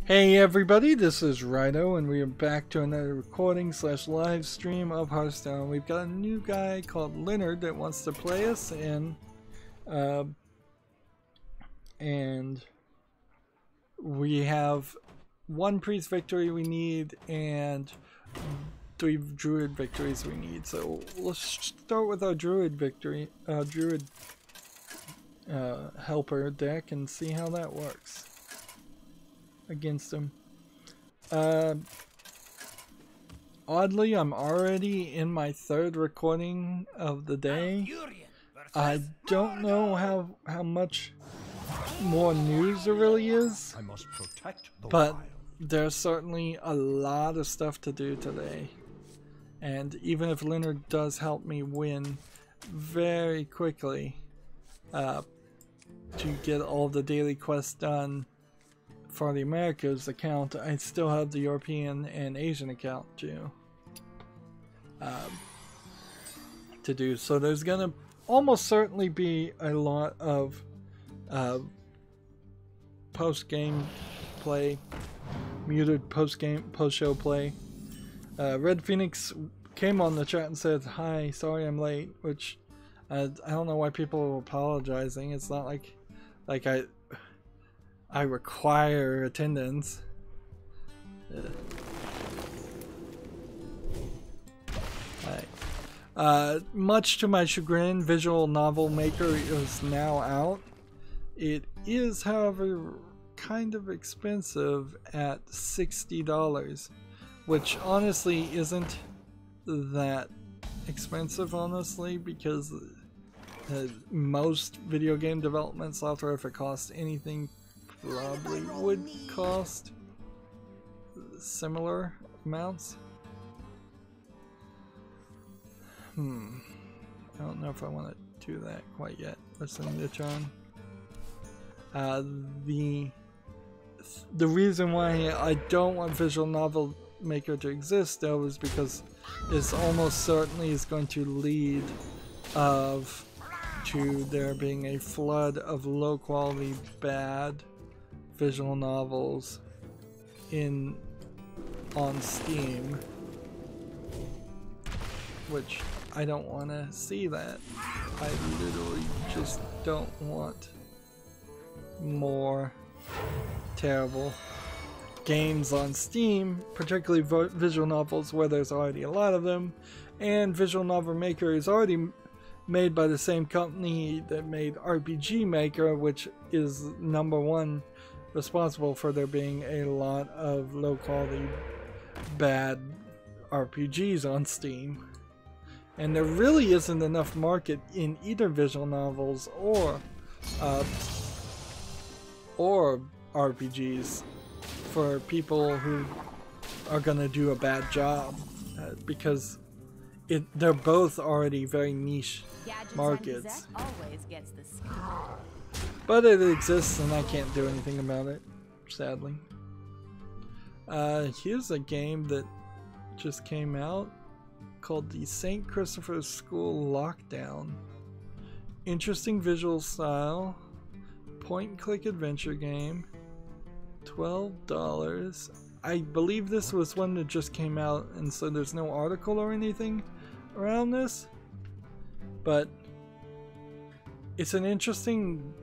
Hey everybody, this is Rydo, and we are back to another recording / live stream of Hearthstone. We've got a new guy called Leonard that wants to play us in, and we have 1 priest victory we need and 3 druid victories we need. So let's start with our druid victory, druid helper deck, and see how that works against him. Oddly, I'm already in my 3rd recording of the day. I don't know how much more news there really is, but there's certainly a lot of stuff to do today. And even if Leonard does help me win very quickly to get all the daily quests done for the Americas account, I still have the European and Asian account to do. So there's gonna almost certainly be a lot of post-game play, muted post-show play. Red Phoenix came on the chat and said, "Hi, sorry I'm late," which I don't know why people are apologizing. It's not like I require attendance. Much to my chagrin, Visual Novel Maker is now out. It is, however, kind of expensive at $60, which honestly isn't that expensive, honestly, because most video game development software, if it costs anything, probably would cost similar amounts. I don't know if I want to do that quite yet. Listen, niche on. The reason why I don't want Visual Novel Maker to exist, though, is because it's almost certainly is going to lead to there being a flood of low quality, bad visual novels on Steam, which I don't want to see that. I literally just don't want more terrible games on Steam, particularly visual novels where there's already a lot of them, and Visual Novel Maker is already made by the same company that made RPG Maker, which is #1 responsible for there being a lot of low quality bad RPGs on Steam. And there really isn't enough market in either visual novels or RPGs for people who are gonna do a bad job, because they're both already very niche markets. But it exists and I can't do anything about it, sadly. Here's a game that just came out called the St. Christopher's School Lockdown. Interesting visual style, point and click adventure game, $12. I believe this was one that just came out, and so there's no article or anything around this, but it's an interesting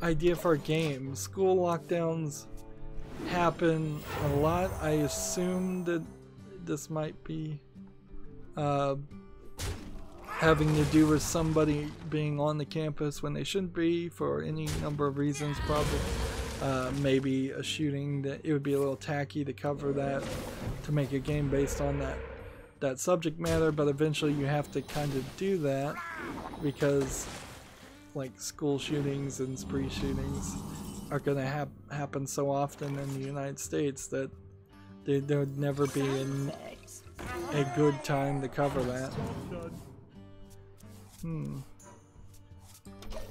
idea for a game. School lockdowns happen a lot. I assume that this might be having to do with somebody being on the campus when they shouldn't be for any number of reasons, probably. Maybe a shooting. That it would be a little tacky to cover that, to make a game based on that subject matter, but eventually you have to kind of do that because like school shootings and spree shootings are going to happen so often in the United States that there would never be a good time to cover that.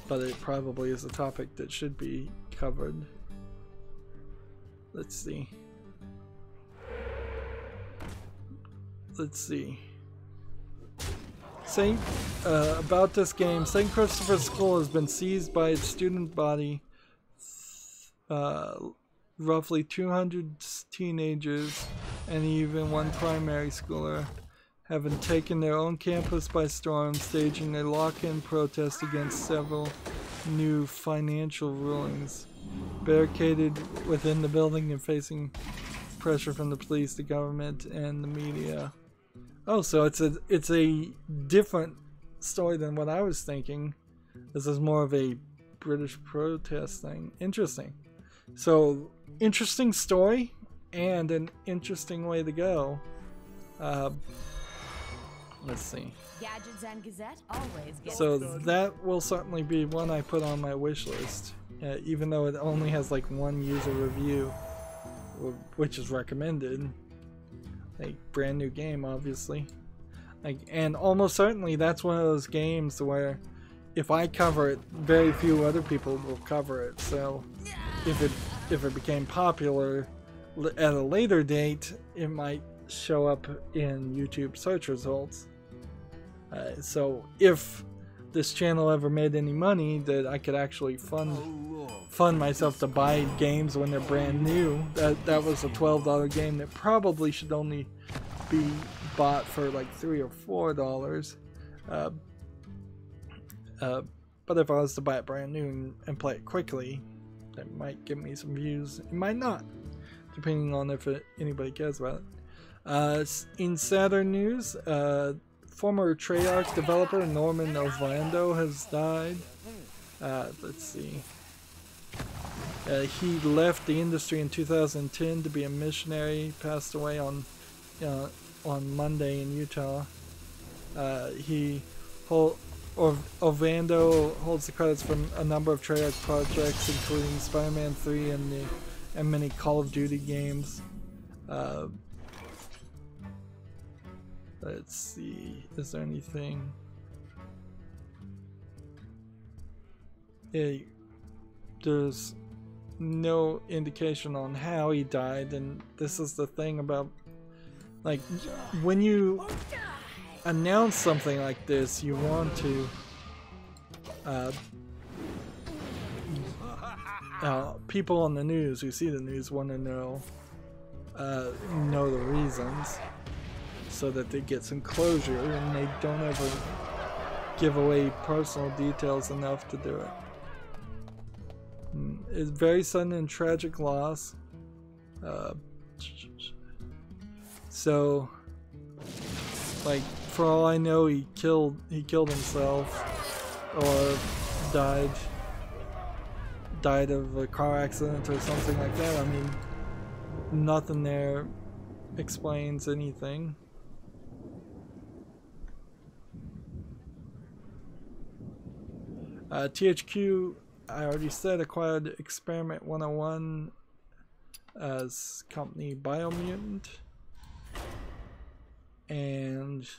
But it probably is a topic that should be covered. Let's see. About this game, St. Christopher's School has been seized by its student body roughly 200 teenagers and even one primary schooler having taken their own campus by storm, staging a lock-in protest against several new financial rulings. Barricaded within the building and facing pressure from the police, the government, and the media. Oh, so it's a different story than what I was thinking. This is more of a British protest thing. Interesting. So, interesting story and an interesting way to go. Let's see. Gadgets and Gazette always get So that will certainly be one I put on my wish list, even though it only has like one user review, which is recommended. Like, brand new game, obviously. Like, and almost certainly that's one of those games where if I cover it, very few other people will cover it. So if it became popular at a later date, it might show up in YouTube search results. So if this channel ever made any money that I could actually fund myself to buy games when they're brand new, that was a $12 game that probably should only be bought for like $3 or $4. But if I was to buy it brand new and play it quickly, that might give me some views. It might not, depending on if anybody cares about it. In sadder news, former Treyarch developer Norman Ovando has died. Let's see. He left the industry in 2010 to be a missionary. Passed away on Monday in Utah. Ovando holds the credits from a number of Treyarch projects, including Spider-Man 3 and many Call of Duty games. Let's see, is there anything? There's no indication on how he died, and this is the thing about, like, when you announce something like this, you want to people on the news who see the news want to know the reasons, so that they get some closure and they don't ever give away personal details enough to do it. It's very sudden and tragic loss. So, like, for all I know, he killed himself or died of a car accident or something like that. I mean, nothing there explains anything. THQ, I already said, acquired Experiment 101 as company Biomutant, and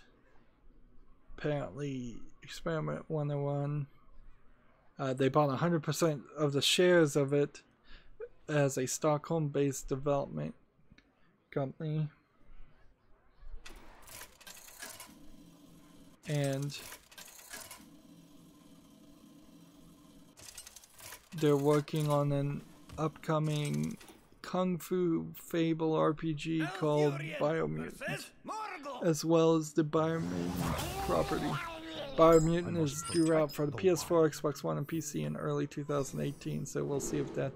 apparently Experiment 101, they bought 100% of the shares of it as a Stockholm-based development company, and they're working on an upcoming Kung Fu Fable RPG called Biomutant, as well as the Biomutant property. Biomutant is due out for the PS4, Xbox One, and PC in early 2018, so we'll see if that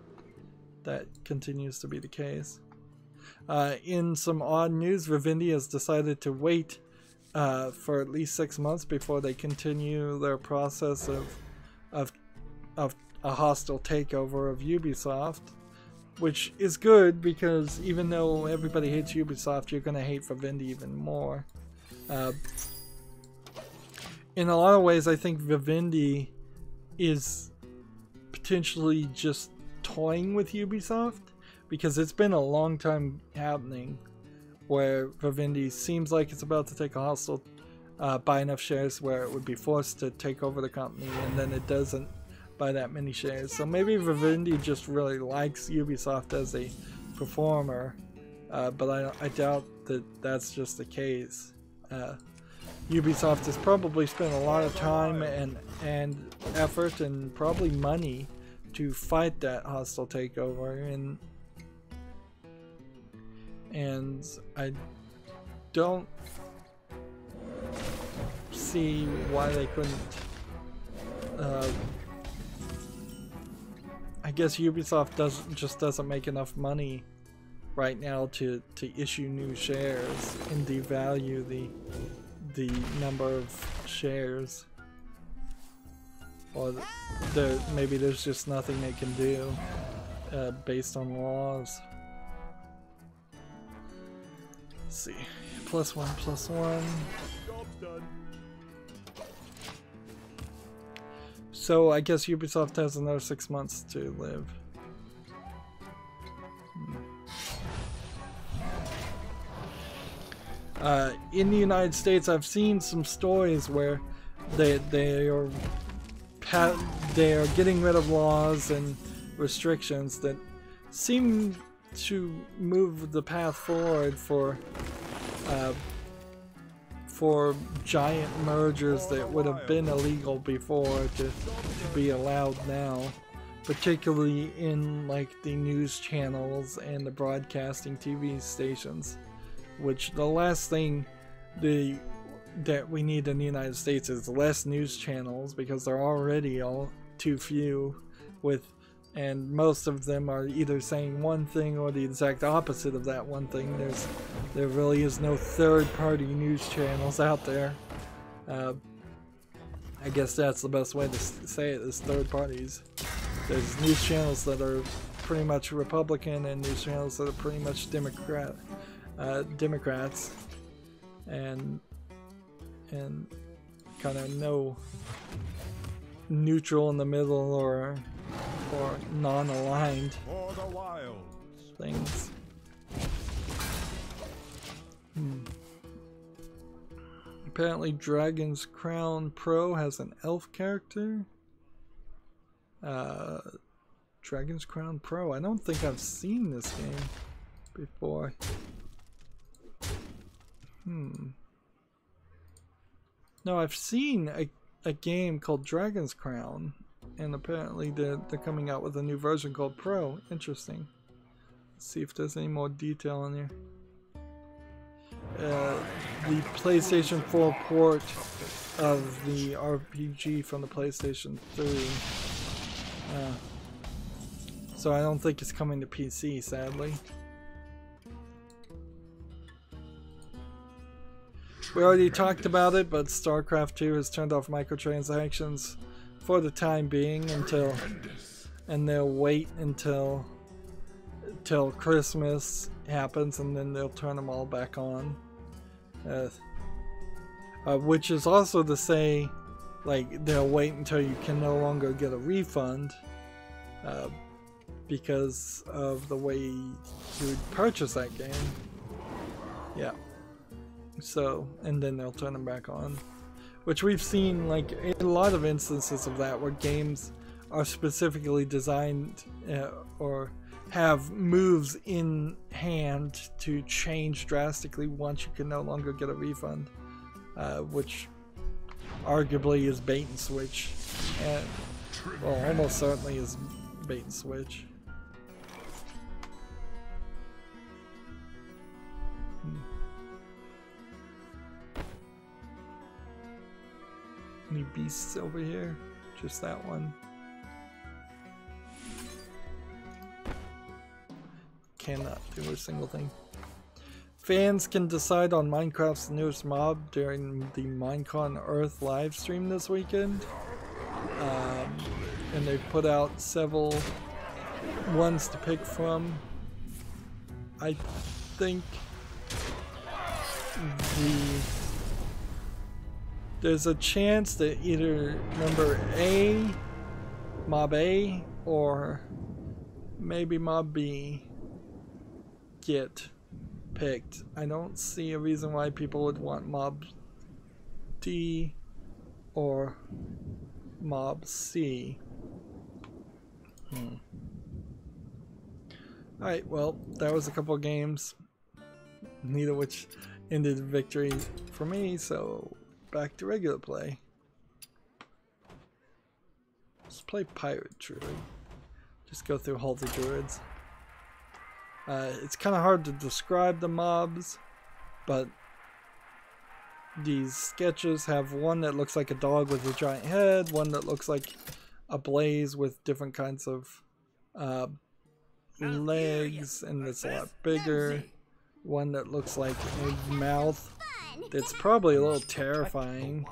continues to be the case. In some odd news, Vivendi has decided to wait for at least 6 months before they continue their process of a hostile takeover of Ubisoft, which is good, because even though everybody hates Ubisoft, you're going to hate Vivendi even more. In a lot of ways, I think Vivendi is potentially just toying with Ubisoft, because it's been a long time happening where Vivendi seems like it's about to take a hostile, buy enough shares where it would be forced to take over the company, and then it doesn't buy that many shares. So maybe Vivendi just really likes Ubisoft as a performer, but I doubt that that's just the case. Ubisoft has probably spent a lot of time and effort and probably money to fight that hostile takeover, and and I don't see why they couldn't. I guess Ubisoft doesn't make enough money right now to issue new shares and devalue the number of shares, or maybe there's just nothing they can do based on laws. Let's see, +1/+1. So I guess Ubisoft has another 6 months to live. In the United States, I've seen some stories where they are getting rid of laws and restrictions that seem to move the path forward for giant mergers that would have been illegal before to be allowed now, particularly in like the news channels and the broadcasting TV stations, which the last thing that we need in the United States is less news channels, because they're already all too few, and most of them are either saying one thing or the exact opposite of that one thing. There really is no third-party news channels out there. I guess that's the best way to say it, is third parties. There's news channels that are pretty much Republican and news channels that are pretty much Democrats, and kind of no neutral in the middle or non-aligned things. Apparently Dragon's Crown Pro has an elf character. Dragon's Crown Pro, I don't think I've seen this game before. No, I've seen a game called Dragon's Crown, and apparently they're coming out with a new version called Pro. Interesting. Let's see if there's any more detail in here. The PlayStation 4 port of the RPG from the PlayStation 3. So I don't think it's coming to PC, sadly. We already talked about it, but StarCraft 2 has turned off microtransactions for the time being and they'll wait until Christmas happens, and then they'll turn them all back on. Which is also to say, like, they'll wait until you can no longer get a refund because of the way you would purchase that game. Yeah. So, and then they'll turn them back on. Which we've seen, like, in a lot of instances of that, where games are specifically designed or have moves in hand to change drastically once you can no longer get a refund, which arguably is bait and switch, and well, almost certainly is bait and switch. Any beasts over here? Just that one. Cannot do a single thing. Fans can decide on Minecraft's newest mob during the Minecon Earth live stream this weekend. And they've put out several ones to pick from. I think there's a chance that either Mob A, or maybe Mob B get picked. I don't see a reason why people would want Mob D or Mob C. Alright, well, that was a couple of games, neither of which ended in victory for me, so back to regular play. Let's play Pirate Druid. Just go through Halter Druids. It's kind of hard to describe the mobs, but these sketches have one that looks like a dog with a giant head, one that looks like a blaze with different kinds of legs, and it's a lot bigger, one that looks like a mouth that's probably a little terrifying,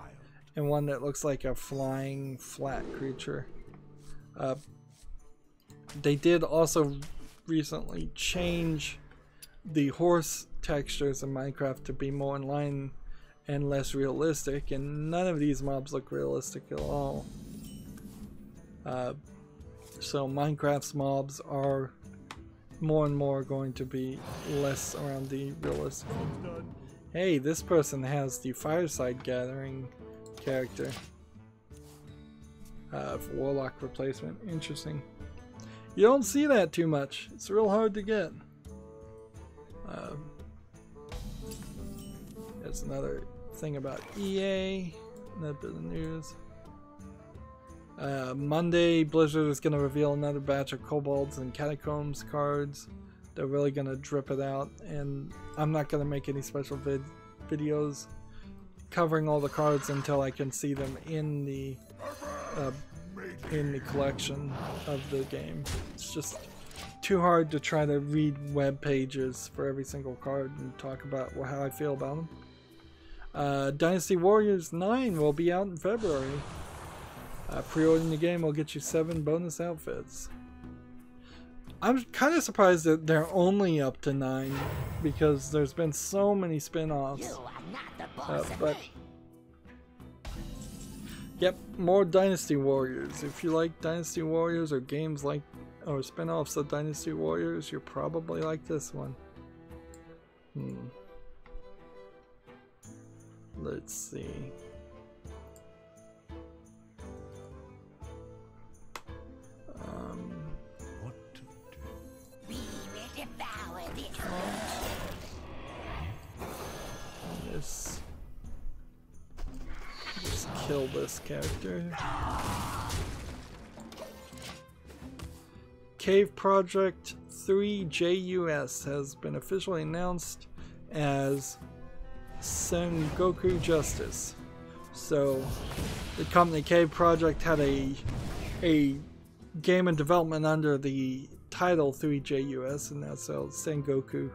and one that looks like a flying flat creature. They did also recently change the horse textures in Minecraft to be more in line and less realistic, and none of these mobs look realistic at all. So Minecraft's mobs are more and more going to be less around the realistic. Hey, this person has the Fireside Gathering character. Warlock replacement. Interesting. You don't see that too much. It's real hard to get. There's another thing about EA. Another bit of news. Monday, Blizzard is going to reveal another batch of Kobolds and Catacombs cards. They're really going to drip it out, and I'm not going to make any special videos covering all the cards until I can see them in the collection of the game. It's just too hard to try to read web pages for every single card and talk about how I feel about them. Dynasty Warriors 9 will be out in February. Pre-ordering the game will get you 7 bonus outfits. I'm kind of surprised that they're only up to 9 because there's been so many spin-offs. But yep, more Dynasty Warriors. If you like Dynasty Warriors or games like or spin-offs of Dynasty Warriors, you're probably like this one. Let's see. What to do? We will devour this. This. Just kill this character. Cave Project 3 JUS has been officially announced as Sengoku Justice. So the company Cave Project had a game in development under the title 3JUS, and that's Sengoku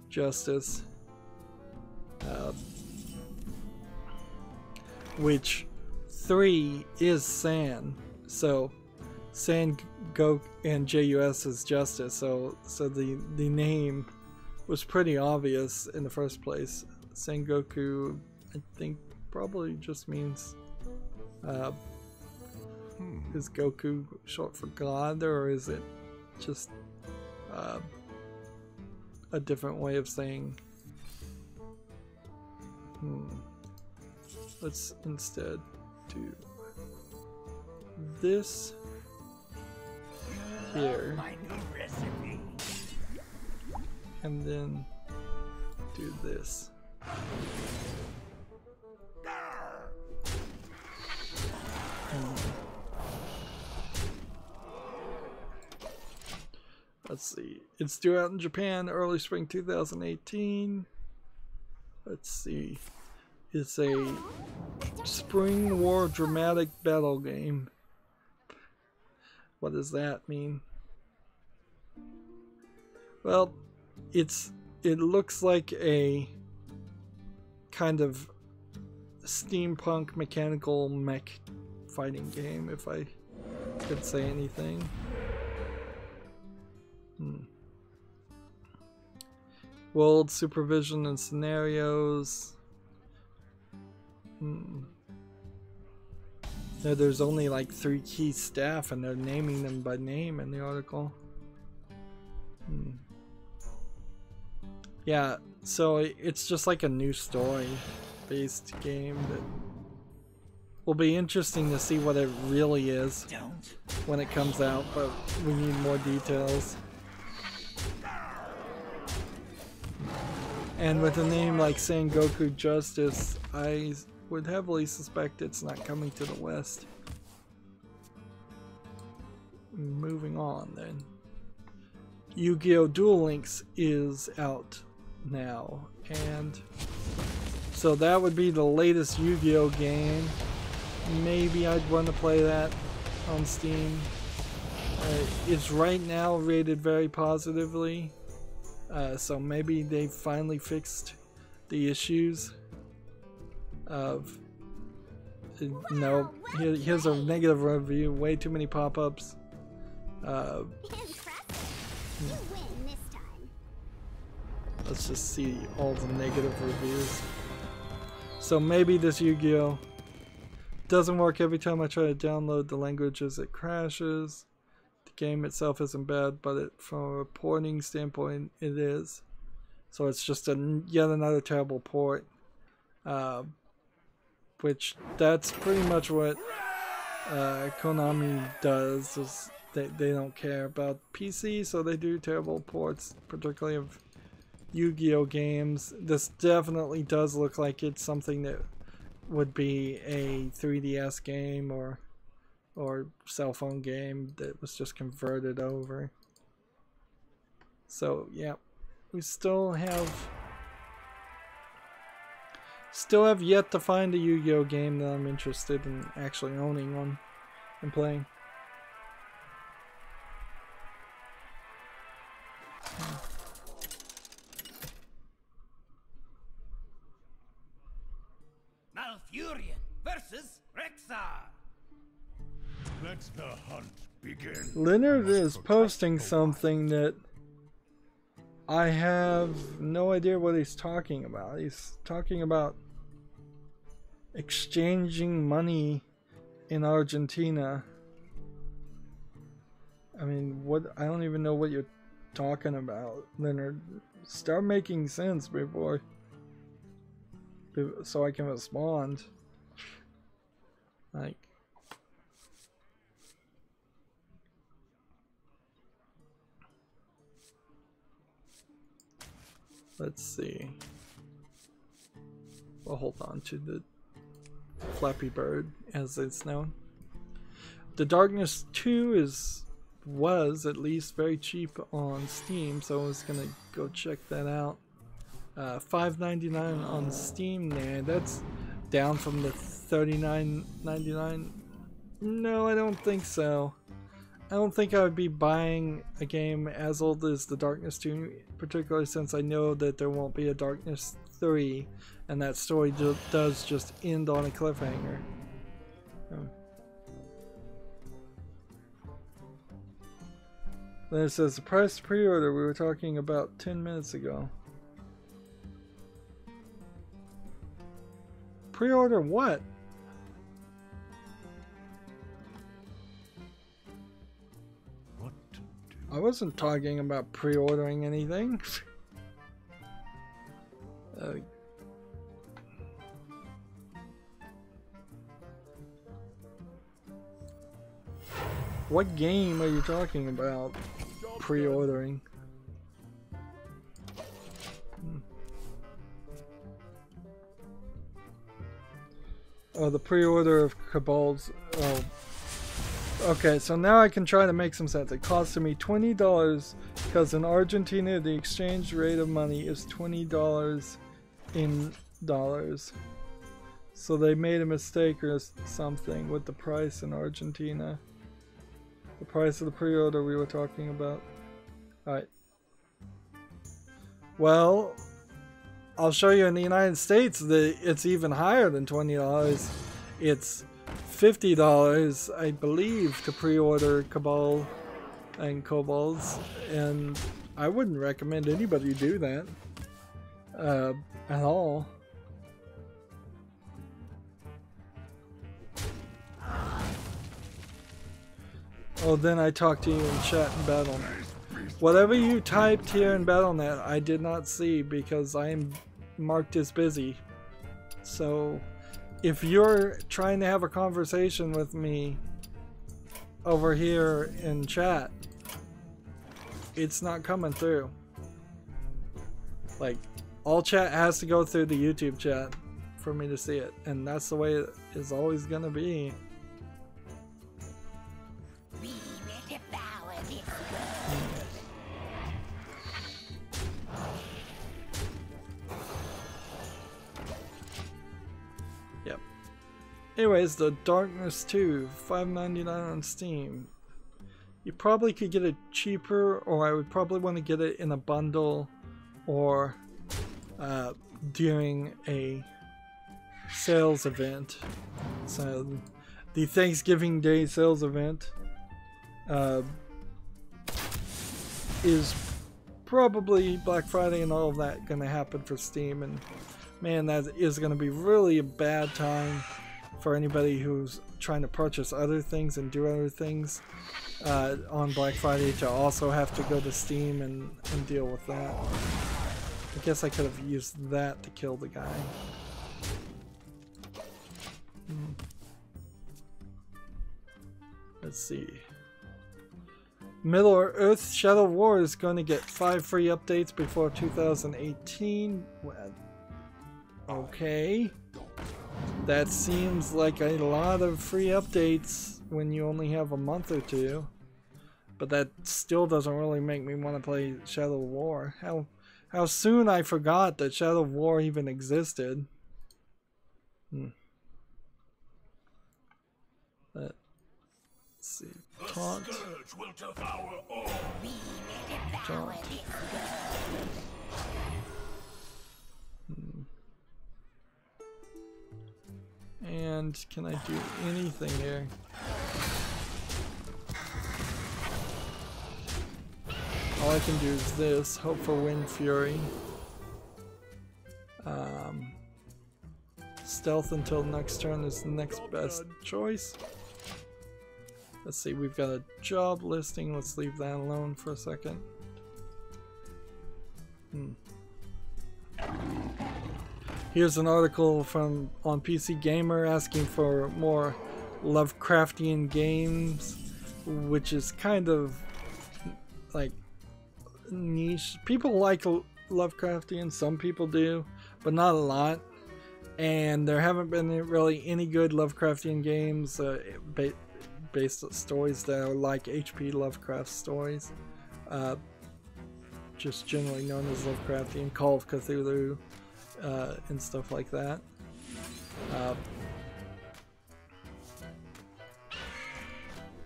Justice, which 3 is San, so Sengoku and JUS is Justice, so the name was pretty obvious in the first place. Sengoku, I think, probably just means is Goku short for God, or is it just a different way of saying? Let's instead do this here, and then do this. Let's see. It's due out in Japan early spring 2018. Let's see. It's a spring war dramatic battle game. What does that mean? Well, it looks like a kind of steampunk mechanical mech fighting game, if I could say anything. World supervision and scenarios. Yeah, there's only like 3 key staff, and they're naming them by name in the article. Yeah, so it's just like a new story-based game that will be interesting to see what it really is when it comes out, but we need more details. And with a name like Sengoku Justice, I would heavily suspect it's not coming to the West. Moving on then. Yu-Gi-Oh! Duel Links is out now, and so that would be the latest Yu-Gi-Oh! Game. Maybe I'd want to play that on Steam. It's right now rated very positively, so maybe they finally fixed the issues of no, here's a negative review, way too many pop-ups. Let's just see all the negative reviews. So maybe this Yu-Gi-Oh! Doesn't work every time I try to download the languages, it crashes. The game itself isn't bad, but from a reporting standpoint, it is. So it's just yet another terrible port. Which that's pretty much what Konami does. Is they don't care about PC, so they do terrible ports, particularly of Yu-Gi-Oh! Games. This definitely does look like it's something that would be a 3DS game or cell phone game that was just converted over. So yeah, we still have yet to find a Yu-Gi-Oh! Game that I'm interested in actually owning one and playing. Malfurion versus Rexar. Let the hunt begin. Leonard is posting something that I have no idea what he's talking about. He's talking about exchanging money in Argentina. I mean, what? I don't even know what you're talking about, Leonard. Start making sense before, so I can respond. Like, let's see. We'll hold on to the Flappy Bird, as it's known. The Darkness 2 was at least very cheap on Steam, so I was gonna go check that out. $5.99 on Steam there. That's down from the $39.99. No, I don't think so. I don't think I would be buying a game as old as The Darkness 2, particularly since I know that there won't be a Darkness 3, and that story does just end on a cliffhanger. Then it says the price pre-order we were talking about 10 minutes ago. Pre-order what? What to do? I wasn't talking about pre-ordering anything. What game are you talking about pre-ordering? Oh, the pre-order of Cabal's. Oh. Okay, so now I can try to make some sense. It costed me $20 because in Argentina the exchange rate of money is $20 in dollars. So they made a mistake or something with the price in Argentina. The price of the pre-order we were talking about. Alright. Well, I'll show you in the United States that it's even higher than $20. It's $50, I believe, to pre-order Cabal and Kobolds, and I wouldn't recommend anybody do that at all. Oh, then I talked to you in chat in Battle.net. Whatever you typed here in Battle.net, I did not see because I am marked as busy. So, if you're trying to have a conversation with me over here in chat, it's not coming through. Like, all chat has to go through the YouTube chat for me to see it, and that's the way it is always gonna be. Anyways, The Darkness 2, $5.99 on Steam. You probably could get it cheaper, or I would probably want to get it in a bundle, or during a sales event. So the Thanksgiving Day sales event is probably Black Friday and all of that going to happen for Steam, and man, that is going to be really a bad time for anybody who's trying to purchase other things and do other things on Black Friday to also have to go to Steam and deal with that. I guess I could have used that to kill the guy. Let's see. Middle-earth Shadow War is going to get 5 free updates before 2018. Okay. That seems like a lot of free updates when you only have a month or two. But that still doesn't really make me want to play Shadow War. How soon I forgot that Shadow War even existed. Let's see. Taunt. Taunt. And can I do anything here? All I can do is this. Hope for Wind Fury. Stealth until next turn is the next best choice. Let's see, we've got a job listing. Let's leave that alone for a second. Here's an article from on PC Gamer asking for more Lovecraftian games, which is kind of like niche. People like Lovecraftian, some people do, but not a lot. And there haven't been really any good Lovecraftian games based on stories that are like H.P. Lovecraft stories. Just generally known as Lovecraftian, Call of Cthulhu, and stuff like that.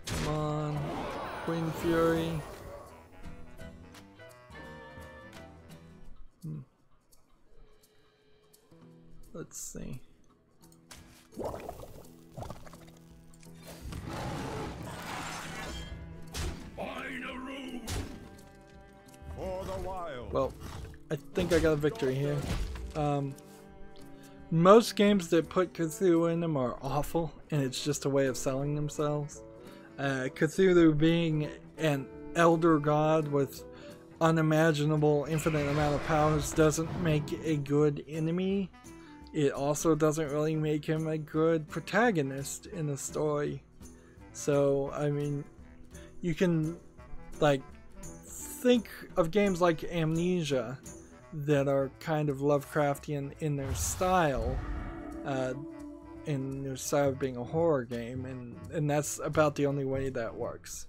Come on, Wind Fury. Let's see. Well, I think I got a victory here. Most games that put Cthulhu in them are awful, and it's just a way of selling themselves. Cthulhu being an elder god with unimaginable infinite amount of powers doesn't make a good enemy. It also doesn't really make him a good protagonist in a story. So, I mean, you can, like, think of games like Amnesia that are kind of Lovecraftian in their style, in their style of being a horror game, and that's about the only way that works.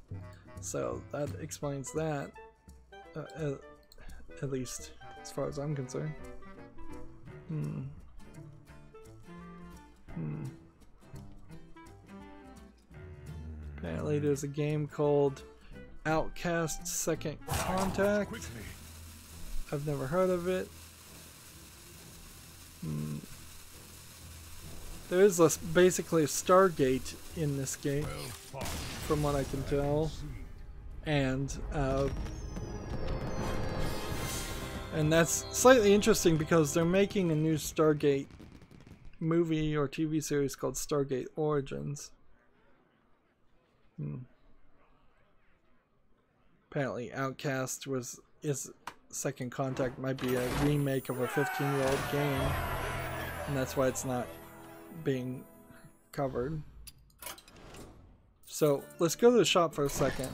So that explains that, at least as far as I'm concerned. Apparently there's a game called Outcast Second Contact. I've never heard of it. There is basically a Stargate in this game, from what I can tell, and that's slightly interesting because they're making a new Stargate movie or TV series called Stargate Origins. Apparently Outcast is Second Contact might be a remake of a 15-year-old game, and that's why it's not being covered. So let's go to the shop for a second.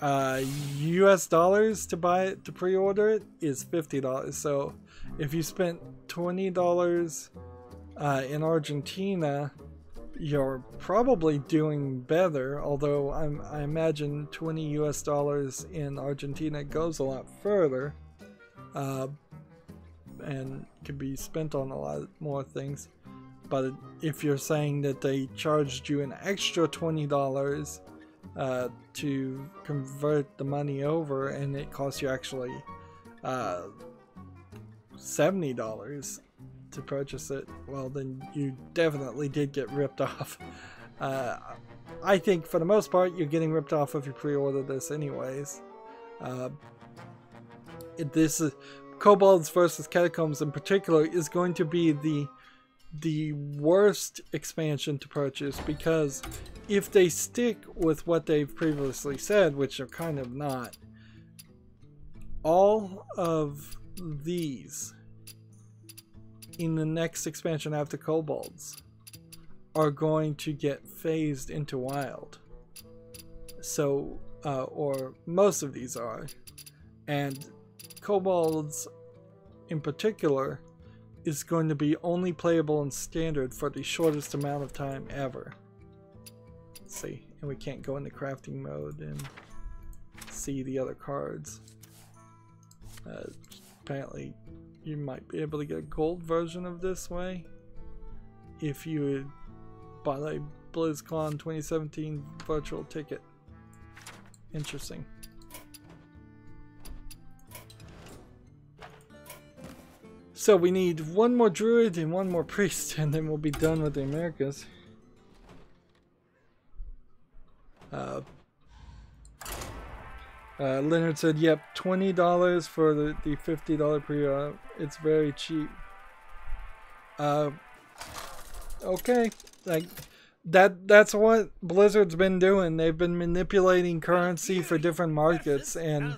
US dollars to buy it, to pre-order it, is $50. So if you spent $20 in Argentina, you're probably doing better, although I imagine $20 US in Argentina goes a lot further, and can be spent on a lot more things. But if you're saying that they charged you an extra $20 to convert the money over, and it costs you actually $70 to purchase it, well, then you definitely did get ripped off. I think for the most part you're getting ripped off if you pre-order this anyways. This is Kobolds versus Catacombs in particular is going to be the worst expansion to purchase, because if they stick with what they've previously said, which they're kind of not, all of these in the next expansion after Kobolds are going to get phased into Wild. So, or most of these are. And Kobolds in particular is going to be only playable in Standard for the shortest amount of time ever. Let's see, and we can't go into crafting mode and see the other cards. Apparently you might be able to get a gold version of this way if you would buy a BlizzCon 2017 virtual ticket. Interesting. So we need one more druid and one more priest, and then we'll be done with the Americas. Leonard said, yep, $20 for the $50 pre-order. It's very cheap. Okay, like that's what Blizzard's been doing. They've been manipulating currency for different markets, and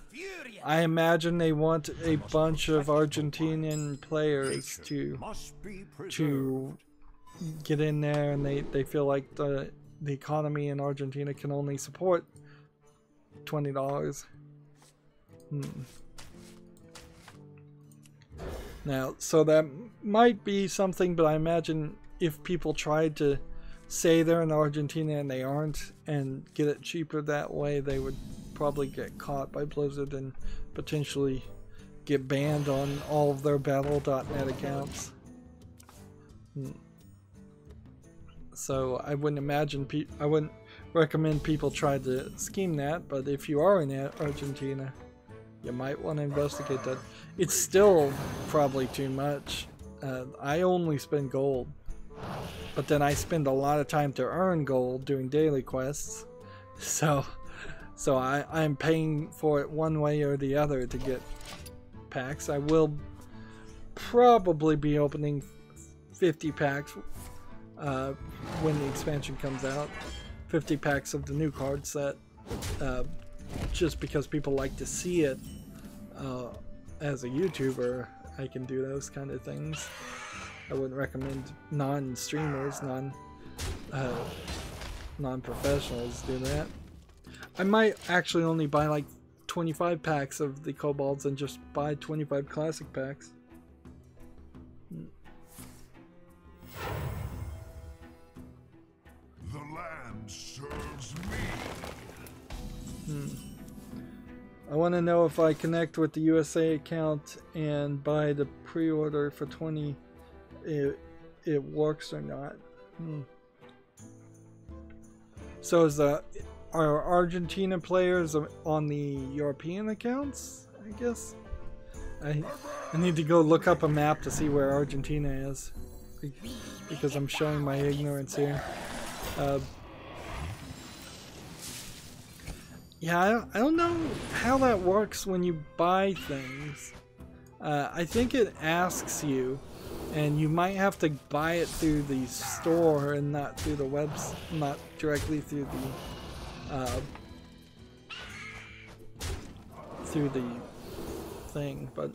I imagine they want a bunch of Argentinian players to get in there, and they feel like the economy in Argentina can only support $20. Now, so that might be something, but I imagine if people tried to say they're in Argentina and they aren't and get it cheaper that way, they would probably get caught by Blizzard and potentially get banned on all of their Battle.net accounts. So I wouldn't imagine I wouldn't recommend people try to scheme that, but if you are in Argentina, you might want to investigate that. It's still probably too much. I only spend gold, but then I spend a lot of time to earn gold doing daily quests, so I'm paying for it one way or the other to get packs. I will probably be opening 50 packs when the expansion comes out. 50 packs of the new card set, just because people like to see it. As a YouTuber, I can do those kind of things. I wouldn't recommend non-streamers, non-professionals do that. I might actually only buy like 25 packs of the Kobolds and just buy 25 classic packs. The land serves me. I want to know if I connect with the USA account and buy the pre-order for 20, it works or not. So are Argentina players on the European accounts, I guess? I need to go look up a map to see where Argentina is, because I'm showing my ignorance here. Yeah, I don't know how that works when you buy things. I think it asks you, and you might have to buy it through the store and not through the not directly through the thing. But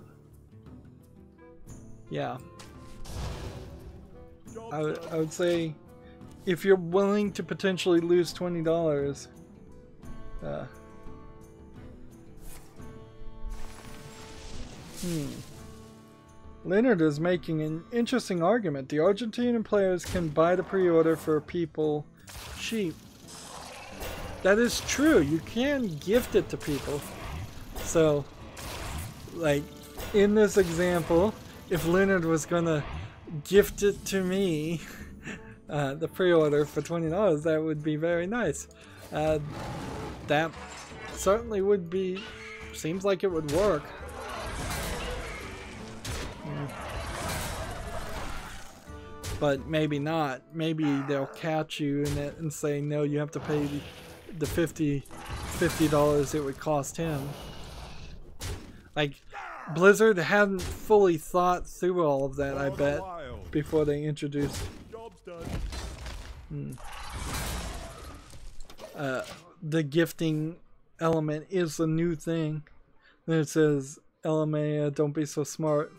yeah, I would say if you're willing to potentially lose $20. Leonard is making an interesting argument. The Argentinian players can buy the pre-order for people cheap. That is true. You can gift it to people. So, like, in this example, if Leonard was gonna gift it to me, the pre-order for $20, that would be very nice. That certainly would be, seems like it would work. But maybe not. Maybe they'll catch you in it and say, no, you have to pay the $50 it would cost him. Like, Blizzard hadn't fully thought through all of that, I bet, before they introduced. The gifting element is a new thing. Then it says, LMA, don't be so smart.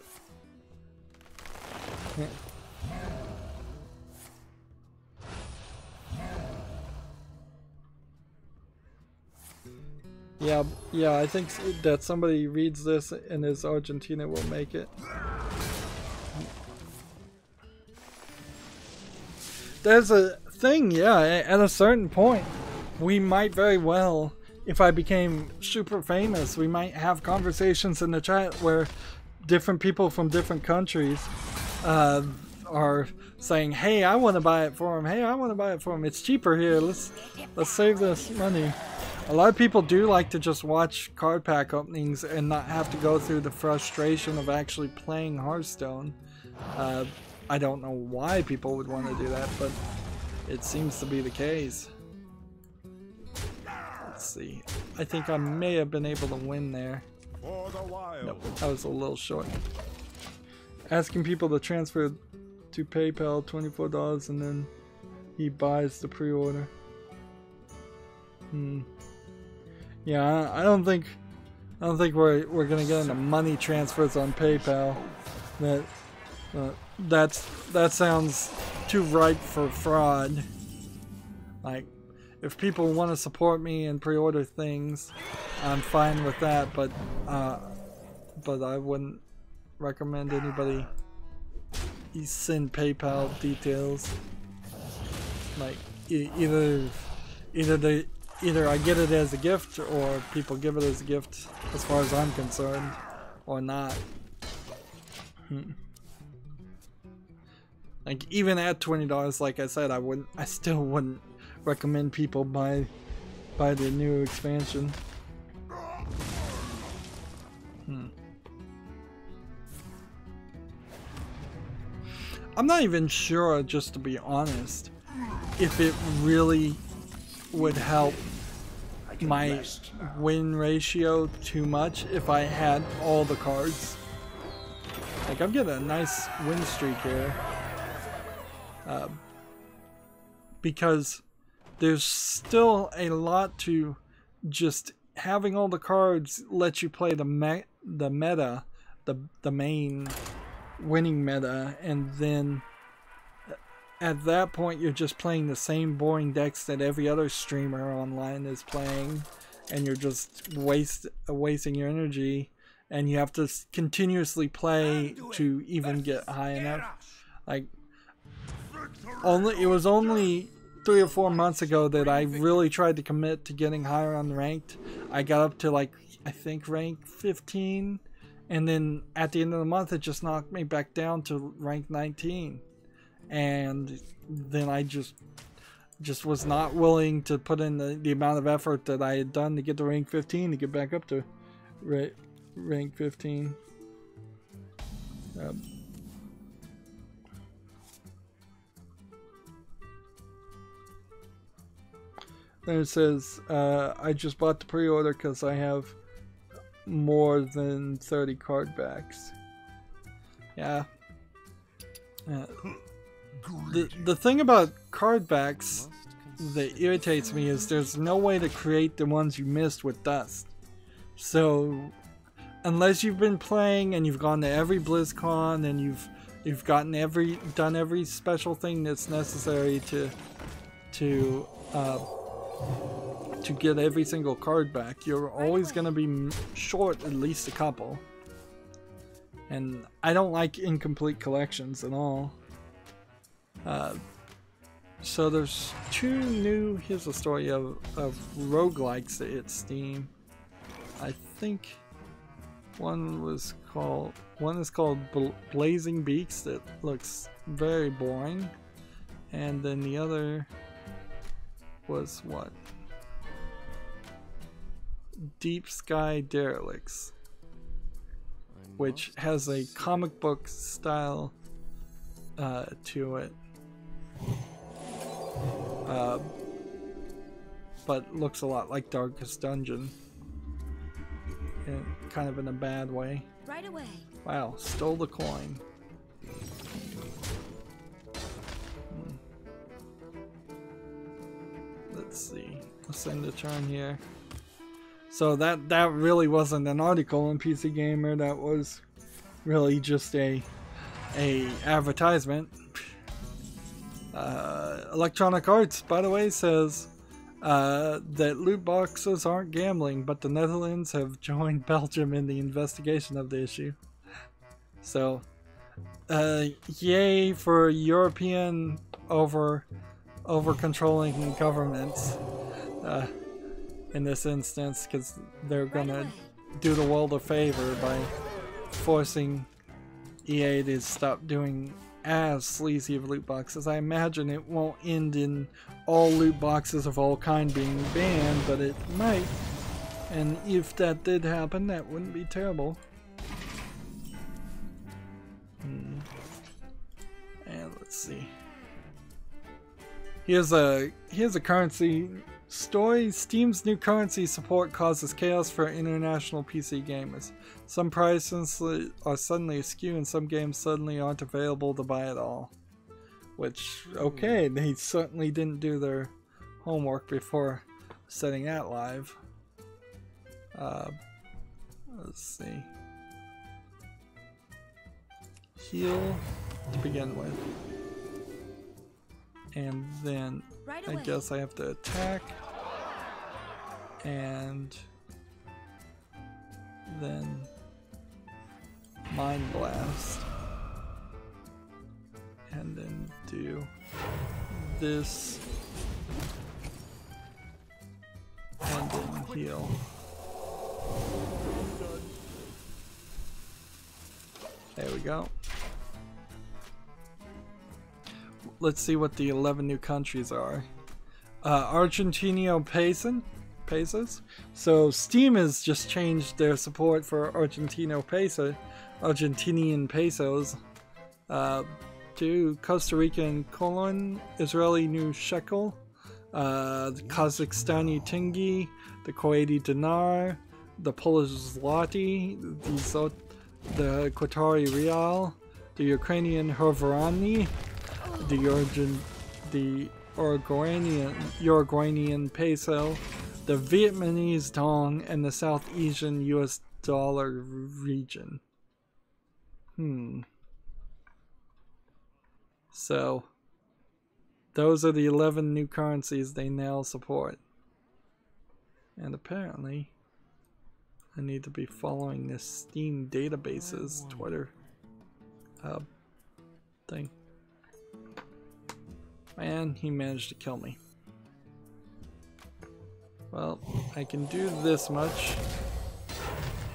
Yeah, I think that somebody reads this and is Argentina will make it. There's a thing, yeah, at a certain point, we might very well, if I became super famous, we might have conversations in the chat where different people from different countries are saying, hey, I want to buy it for him, hey, I want to buy it for him, it's cheaper here, let's save this money. A lot of people do like to just watch card pack openings and not have to go through the frustration of actually playing Hearthstone. I don't know why people would want to do that, but it seems to be the case. Let's see. I think I may have been able to win there. Nope, I was a little short. Asking people to transfer to PayPal $24 and then he buys the pre-order. Yeah, I don't think we're gonna get into money transfers on PayPal. That sounds too ripe for fraud. Like, if people want to support me and pre-order things, I'm fine with that. But I wouldn't recommend anybody send PayPal details. Like, either I get it as a gift or people give it as a gift as far as I'm concerned, or not. Like, even at $20, like I said, I still wouldn't recommend people buy the new expansion. I'm not even sure, just to be honest, if it really would help my win ratio too much if I had all the cards. Like, I'm getting a nice win streak here. Because there's still a lot to just having all the cards let you play the meta, the main winning meta, and then at that point you're just playing the same boring decks that every other streamer online is playing, and you're just wasting your energy, and you have to continuously play to even get high enough. Like, it was only 3 or 4 months ago that I really tried to commit to getting higher on the ranked. I got up to, like, I think rank 15, and then at the end of the month it just knocked me back down to rank 19. And then I just was not willing to put in the amount of effort that I had done to get to rank 15 to get back up to rank 15. Then it says, I just bought the pre-order because I have more than 30 card backs. Yeah. The thing about card backs that irritates me is there's no way to create the ones you missed with Dust. So unless you've been playing and you've gone to every BlizzCon and you've done every special thing that's necessary to get every single card back, you're always going to be short at least a couple. And I don't like incomplete collections at all. So there's 2 new, here's a story of roguelikes that hit Steam. I think one is called Blazing Beaks, that looks very boring. And then the other was what? Deep Sky Derelicts, which has a comic book style to it, but looks a lot like Darkest Dungeon, kind of in a bad way. Right away. Wow, stole the coin. Let's see. Let's end the turn here. So that really wasn't an article in PC Gamer. That was really just a advertisement. Electronic Arts, by the way, says that loot boxes aren't gambling, but the Netherlands have joined Belgium in the investigation of the issue. So, yay for European over controlling governments in this instance, because they're gonna do the world a favor by forcing EA to stop doing as sleazy of loot boxes. I imagine it won't end in all loot boxes of all kind being banned, but it might. And if that did happen, that wouldn't be terrible. And let's see. Here's a currency story. Steam's new currency support causes chaos for international PC gamers. Some prices are suddenly askew and some games suddenly aren't available to buy at all. Which, okay, they certainly didn't do their homework before setting that live. Let's see. Heal to begin with. And then I guess I have to attack. And then Mind Blast. And then do this. And then heal. There we go. Let's see what the 11 new countries are. Argentino pesos. So Steam has just changed their support for Argentinian pesos to Costa Rican colon, Israeli new shekel, the Kazakhstani tenge, the Kuwaiti dinar, the Polish zloty, the Qatari rial, the Ukrainian hryvnia, the Uruguayan peso, the Vietnamese dong, and the South Asian US dollar region. So, those are the 11 new currencies they now support. And apparently, I need to be following this Steam database's Twitter thing. Man, he managed to kill me. Well, I can do this much,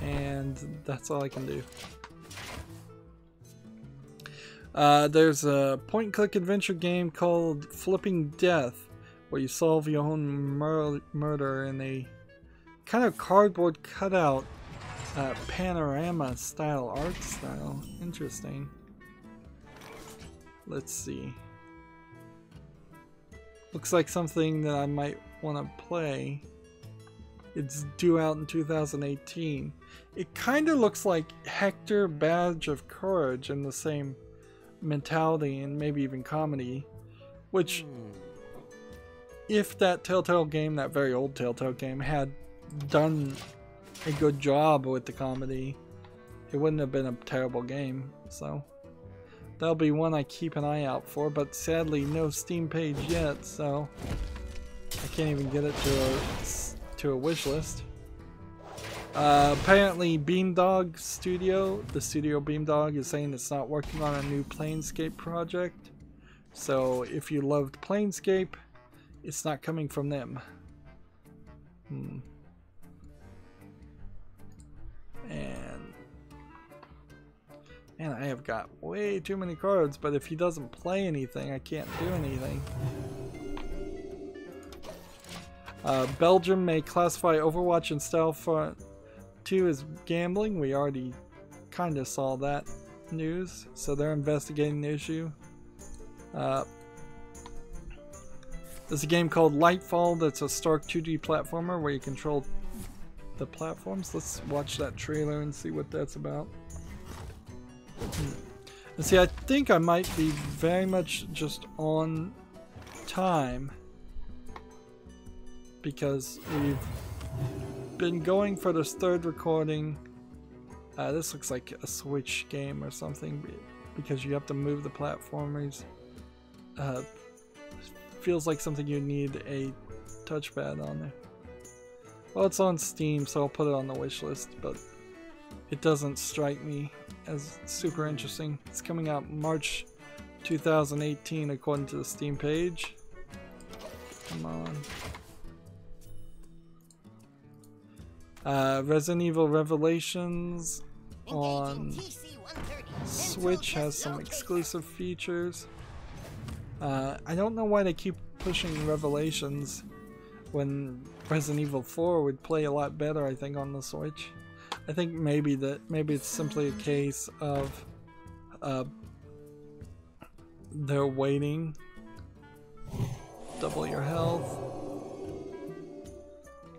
and that's all I can do. There's a point-and-click adventure game called Flipping Death, where you solve your own murder in a kind of cardboard cutout panorama style art style. Interesting. Let's see. Looks like something that I might want to play. It's due out in 2018. It kind of looks like Hector Badge of Courage in the same mentality and maybe even comedy, which if that Telltale game, that very old Telltale game, had done a good job with the comedy, it wouldn't have been a terrible game. So that'll be one I keep an eye out for, but sadly no Steam page yet, so I can't even get it to a wish list. Apparently Beamdog Studio, the studio Beamdog, is saying it's not working on a new Planescape project. So if you loved Planescape, it's not coming from them. Man, I have got way too many cards, but if he doesn't play anything, I can't do anything. Belgium may classify Overwatch and Battlefront 2 as gambling. We already kind of saw that news, so they're investigating the issue. There's a game called Lightfall that's a Stark 2D platformer where you control the platforms. Let's watch that trailer and see what that's about. And see, I think I might be very much just on time because we've been going for this third recording. This looks like a Switch game or something because you have to move the platformers. Feels like something you need a touchpad on there. Well, it's on Steam, so I'll put it on the wish list, but it doesn't strike me as super interesting. It's coming out March 2018 according to the Steam page. Come on. Resident Evil Revelations on Switch has some exclusive features. I don't know why they keep pushing Revelations when Resident Evil 4 would play a lot better, I think, on the Switch. I think maybe it's simply a case of they're waiting. Double your health.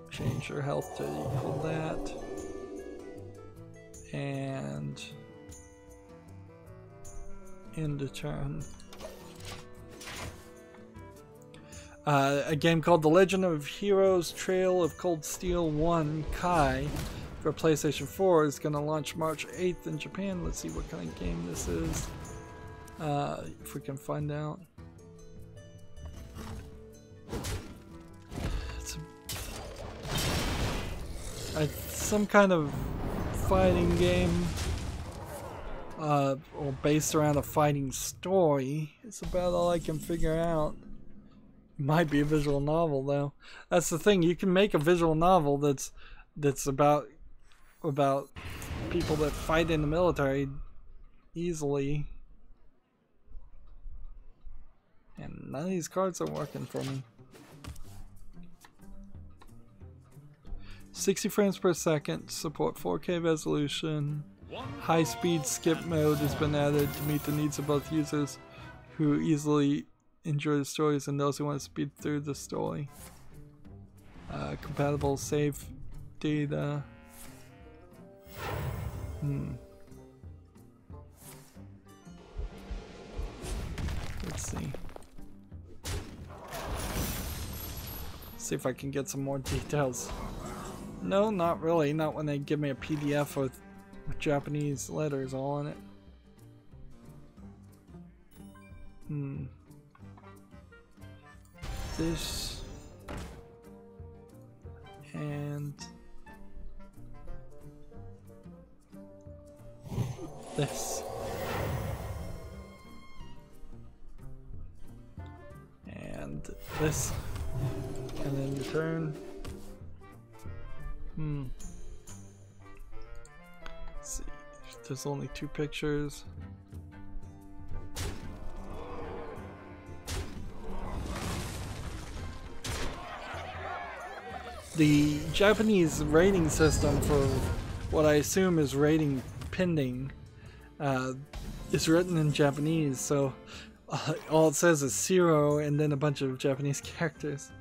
Change your health to equal that. And end a turn. A game called The Legend of Heroes Trail of Cold Steel 1 Kai for PlayStation 4 is going to launch March 8th in Japan. Let's see what kind of game this is. If we can find out. It's some kind of fighting game or based around a fighting story. It's about all I can figure out. Might be a visual novel though. That's the thing. You can make a visual novel that's about people that fight in the military easily. And none of these cards are working for me. 60 frames per second, support 4K resolution. High-speed skip mode has been added to meet the needs of both users who easily enjoy the stories and those who want to speed through the story. Compatible save data. Let's see. See if I can get some more details. No, not really. Not when they give me a PDF with Japanese letters all in it. This and this and this, and then return. Let's see, there's only 2 pictures. The Japanese rating system for what I assume is rating pending is written in Japanese, so all it says is 0 and then a bunch of Japanese characters.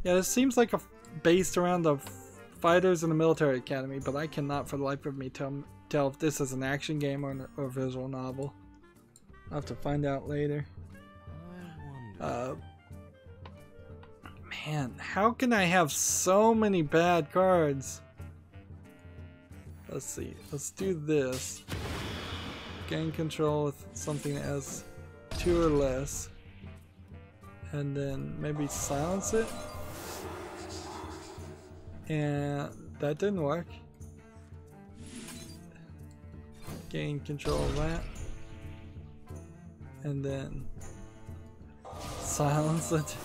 Yeah, this seems like based around the fighters in the military academy, but I cannot for the life of me tell if this is an action game or a visual novel. I'll have to find out later. Man, how can I have so many bad cards? Let's see. Let's do this. Gain control with something that has 2 or less. And then maybe silence it. And that didn't work. Gain control of that. And then silence it.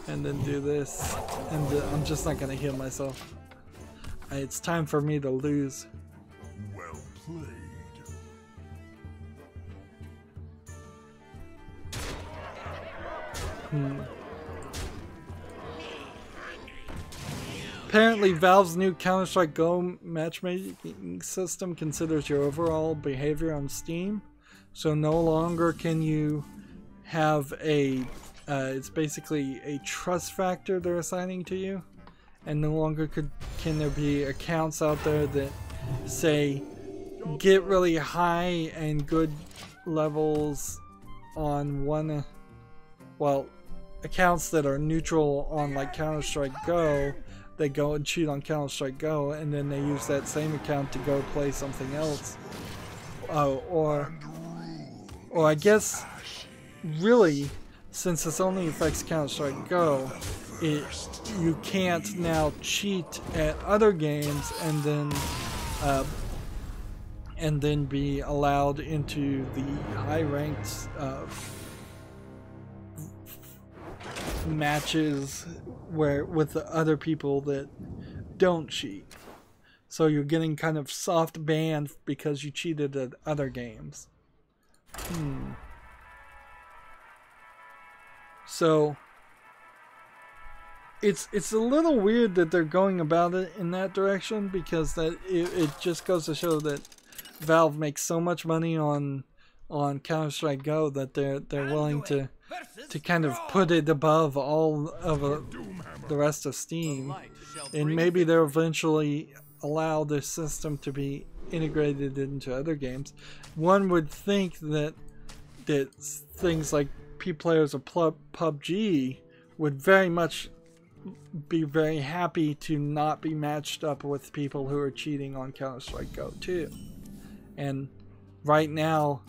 And then do this. And I'm just not gonna heal myself. It's time for me to lose. Well played. Apparently, Valve's new Counter-Strike Go matchmaking system considers your overall behavior on Steam. So no longer can you have a, it's basically a trust factor they're assigning to you. And no longer can there be accounts out there that say get really high and good levels on one, well, accounts that are neutral on like Counter-Strike Go. They go and cheat on Counter-Strike Go, and then they use that same account to go play something else. Or I guess, really, since this only affects Counter-Strike Go, you can't now cheat at other games and then be allowed into the high ranked matches where with the other people that don't cheat. So you're getting kind of soft banned because you cheated at other games. So it's a little weird that they're going about it in that direction, because that it just goes to show that Valve makes so much money on Counter-Strike Go that they're willing to kind of put it above all of the rest of Steam, and maybe they'll eventually allow this system to be integrated into other games. One would think that things like players of PUBG would very much be very happy to not be matched up with people who are cheating on Counter-Strike Go too. And right now,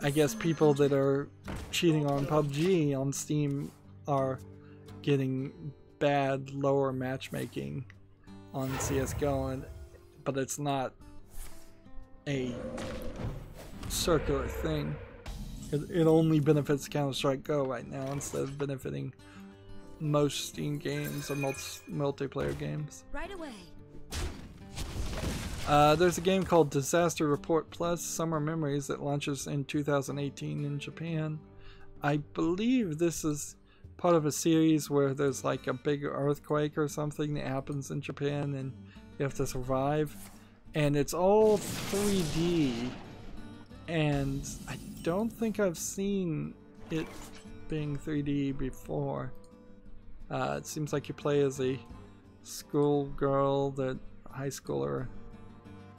I guess people that are cheating on PUBG on Steam are getting bad lower matchmaking on CSGO, but it's not a circular thing. It only benefits Counter-Strike Go right now instead of benefiting most Steam games or multiplayer games. Right away. There's a game called Disaster Report Plus Summer Memories that launches in 2018 in Japan. I believe this is part of a series where there's like a big earthquake or something that happens in Japan and you have to survive. And it's all 3D, and I don't think I've seen it being 3D before. It seems like you play as a schoolgirl, high schooler,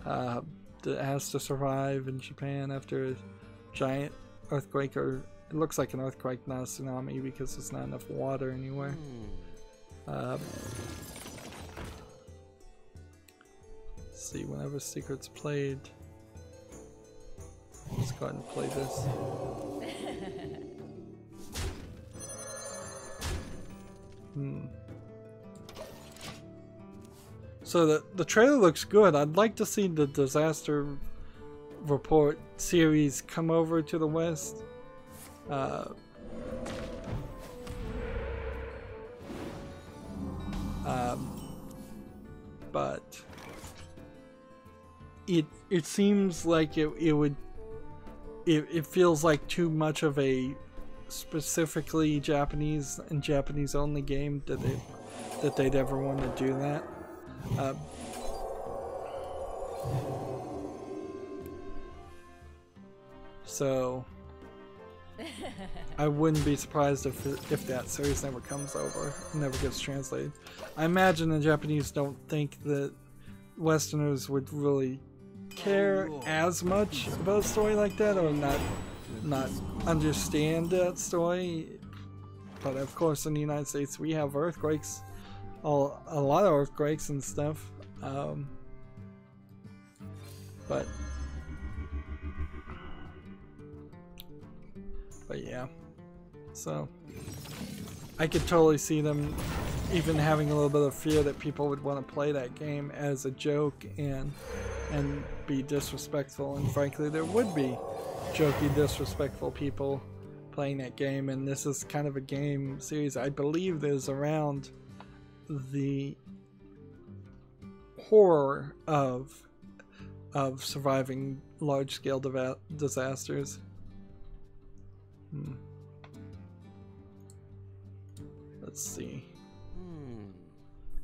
that has to survive in Japan after a giant earthquake, or it looks like an earthquake, not a tsunami, because there's not enough water anywhere. Let's see, whenever Secret's played, let's go ahead and play this. So the trailer looks good. I'd like to see the Disaster Report series come over to the West. But it seems like it feels like too much of a specifically Japanese and Japanese only game that they'd ever want to do that. So I wouldn't be surprised if that series never comes over, never gets translated. I imagine the Japanese don't think that Westerners would really care as much about a story like that, or not understand that story. But of course, in the United States, we have earthquakes, a lot of earthquakes and stuff. But yeah, so I could totally see them even having a little bit of fear that people would want to play that game as a joke and be disrespectful, and frankly there would be jokey, disrespectful people playing that game. And this is kind of a game series I believe that is around the horror of of surviving large-scale disasters. Let's see.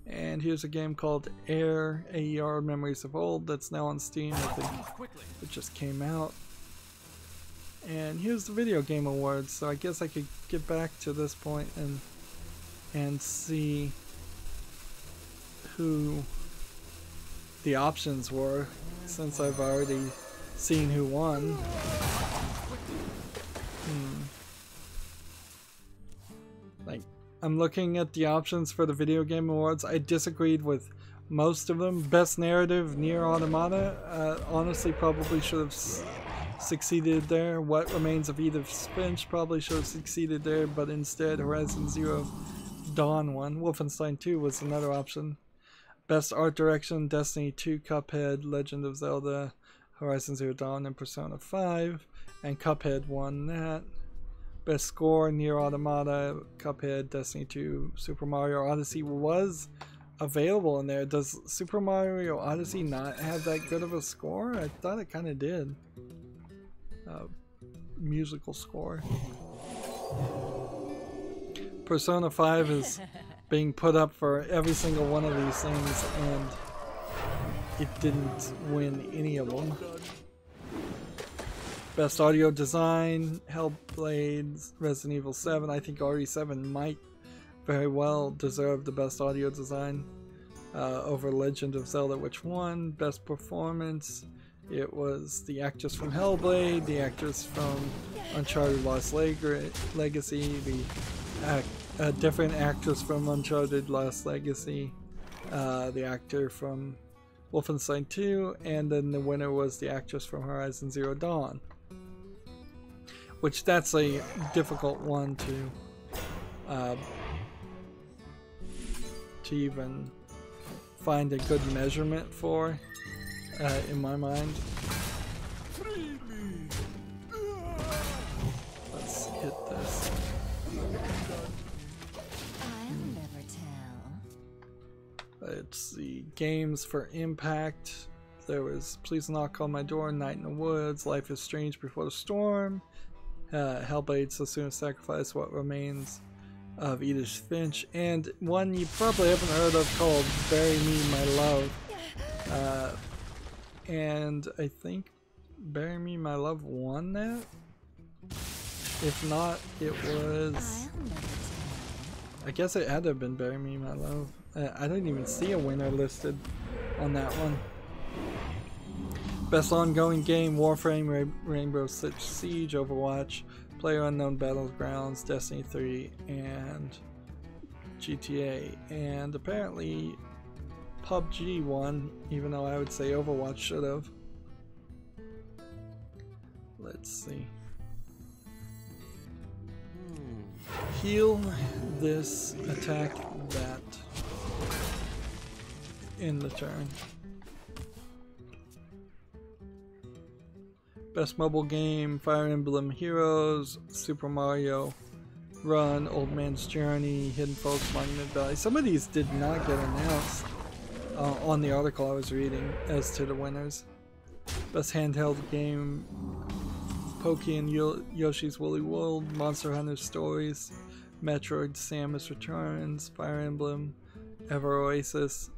And here's a game called Air, AER Memories of Old, that's now on Steam. I think it just came out. And here's the Video Game Awards, so I guess I could get back to this point and see who the options were, since I've already seen who won. Like, I'm looking at the options for the Video Game Awards. I disagreed with most of them. Best Narrative, Nier Automata, honestly probably should have succeeded there. What Remains of Edith Finch probably should have succeeded there, but instead Horizon Zero Dawn won. Wolfenstein 2 was another option. Best Art Direction, Destiny 2, Cuphead, Legend of Zelda, Horizon Zero Dawn, and Persona 5, and Cuphead won that. Best Score, Nier Automata, Cuphead, Destiny 2, Super Mario Odyssey was available in there. Does Super Mario Odyssey not have that good of a score? I thought it kind of did. Musical score. Persona 5 is being put up for every single one of these things, and it didn't win any of them. Best Audio Design, Hellblade, Resident Evil 7. I think RE7 might very well deserve the Best Audio Design over Legend of Zelda, which won. Best Performance, it was the actress from Hellblade, the actress from Uncharted Lost Legacy, a different actress from Uncharted Lost Legacy, the actor from Wolfenstein 2, and then the winner was the actress from Horizon Zero Dawn. Which, that's a difficult one to even find a good measurement for, in my mind. Let's hit this. I'll never tell. Let's see. Games for Impact. There was Please Knock on My Door, Night in the Woods, Life is Strange Before the Storm, Hellblade, Sesuna's Sacrifice, What Remains of Edith Finch, and one you probably haven't heard of called Bury Me My Love. And I think Bury Me My Love won that? If not, it was... I guess it had to have been Bury Me My Love. I didn't even see a winner listed on that one. Best Ongoing Game, Warframe, Rainbow Six Siege, Overwatch, PlayerUnknown Battlegrounds, Destiny 3, and GTA. And apparently PUBG won, even though I would say Overwatch should have. Let's see. Heal this, attack that in the turn. Best Mobile Game, Fire Emblem Heroes, Super Mario Run, Old Man's Journey, Hidden Folks, Monument Valley. Some of these did not get announced on the article I was reading as to the winners. Best Handheld Game, Pokey and Yoshi's Woolly World, Monster Hunter Stories, Metroid Samus Returns, Fire Emblem, Ever Oasis.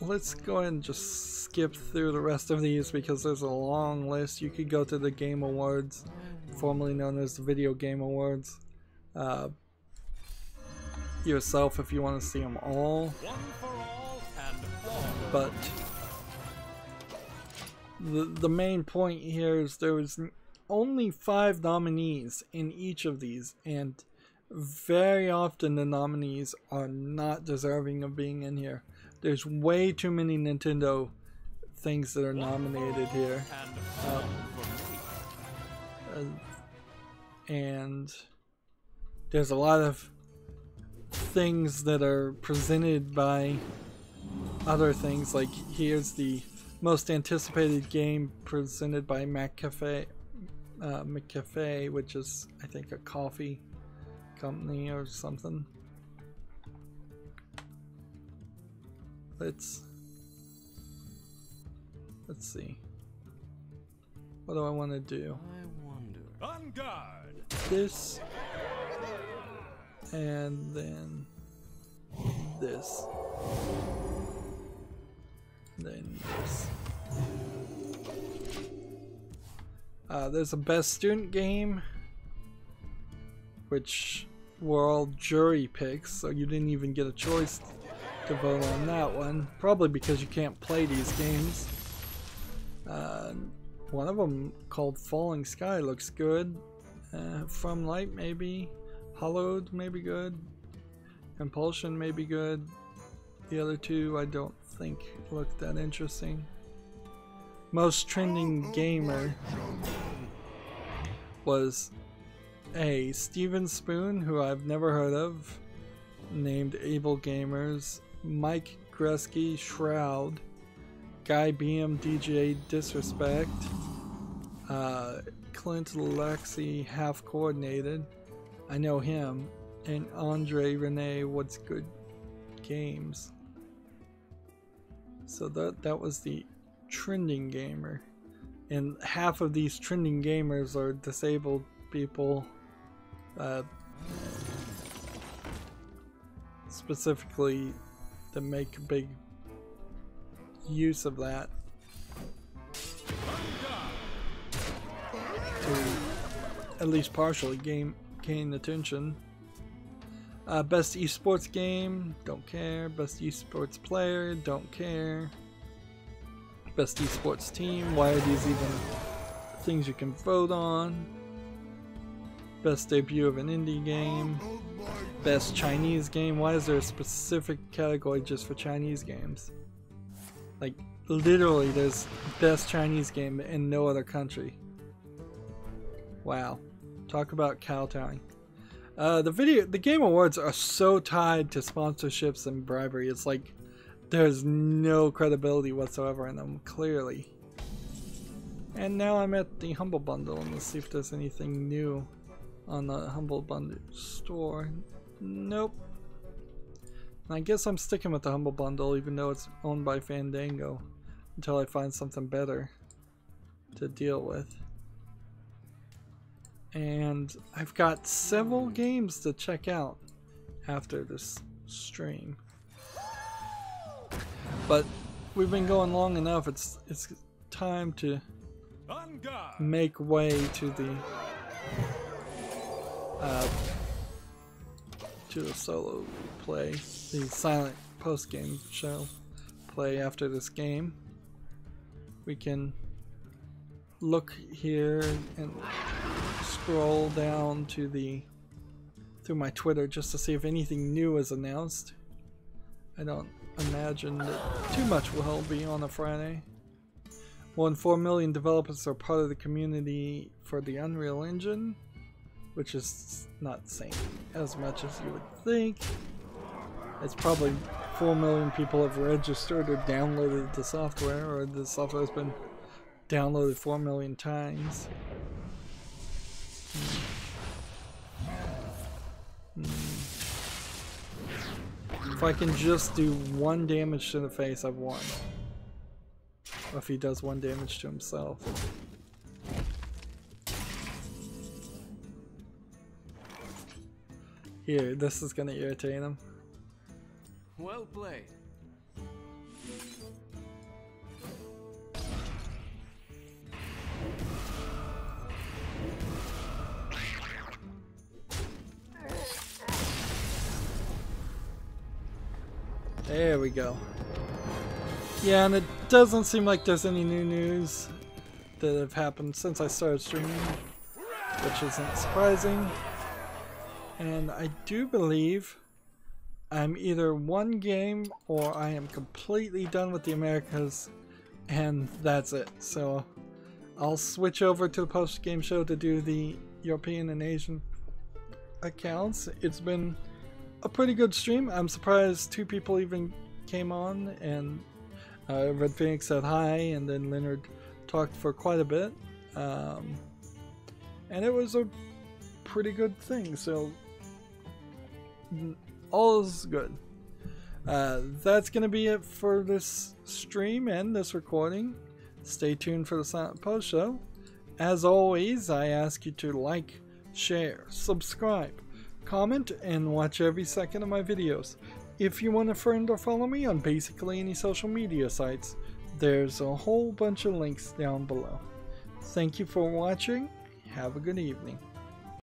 Let's go ahead and just skip through the rest of these because there's a long list. You could go to the Game Awards, formerly known as the Video Game Awards, yourself if you want to see them all. But the main point here is there was only 5 nominees in each of these, and very often the nominees are not deserving of being in here. There's way too many Nintendo things that are nominated here. And there's a lot of things that are presented by other things, like here's the most anticipated game presented by McCafe, which is I think a coffee company or something. let's see. What do I want to do? I wonder. On guard. This, and then this, then this. There's a best student game, which were all jury picks, so you didn't even get a choice to vote on that one. Probably because you can't play these games. One of them called Falling Sky looks good. From Light maybe. Hollowed maybe good. Compulsion may be good. The other two I don't think look that interesting. Most trending gamer was a Steven Spoon, who I've never heard of, named Able Gamers, Mike Gresky, Shroud, Guy BM DJ Disrespect, Clint Lexi Half Coordinated, I know him, and Andre Renee What's Good Games. So that was the trending gamer, and half of these trending gamers are disabled people, specifically that make big use of that to at least partially gain attention. Best esports game, don't care. Best esports player, don't care. Best esports team, why are these even things you can vote on? Best debut of an indie game. Best Chinese game, why is there a specific category just for Chinese games? Like, literally there's best Chinese game in no other country. Wow. Talk about kowtowing. The Game Awards are so tied to sponsorships and bribery. It's like there's no credibility whatsoever in them, clearly. And now I'm at the Humble Bundle, and let's see if there's anything new on the Humble Bundle store. Nope. And I guess I'm sticking with the Humble Bundle, even though it's owned by Fandango, until I find something better to deal with. And I've got several games to check out after this stream. But we've been going long enough, it's time to make way to the solo play, the silent post-game show play after this game. We can look here and scroll down to through my Twitter just to see if anything new is announced. I don't imagine that too much will be on a Friday. More than 4 million developers are part of the community for the Unreal Engine, which is not saying as much as you would think. It's probably 4 million people have registered or downloaded the software, or the software has been downloaded 4 million times. If I can just do 1 damage to the face, I've won. Or if he does 1 damage to himself. Here, this is gonna irritate him. Well played. There we go. Yeah, and it doesn't seem like there's any new news that have happened since I started streaming, which isn't surprising. And I do believe I'm either 1 game or I am completely done with the Americas, and that's it. So I'll switch over to the post-game show to do the European and Asian accounts. It's been a pretty good stream. I'm surprised 2 people even came on, and Red Phoenix said hi, and then Leonard talked for quite a bit. And it was a pretty good thing, so all is good. That's going to be it for this stream and this recording. Stay tuned for the Silent Post Show. As always, I ask you to like, share, subscribe, comment, and watch every second of my videos. If you want to friend or follow me on basically any social media sites, there's a whole bunch of links down below. Thank you for watching. Have a good evening.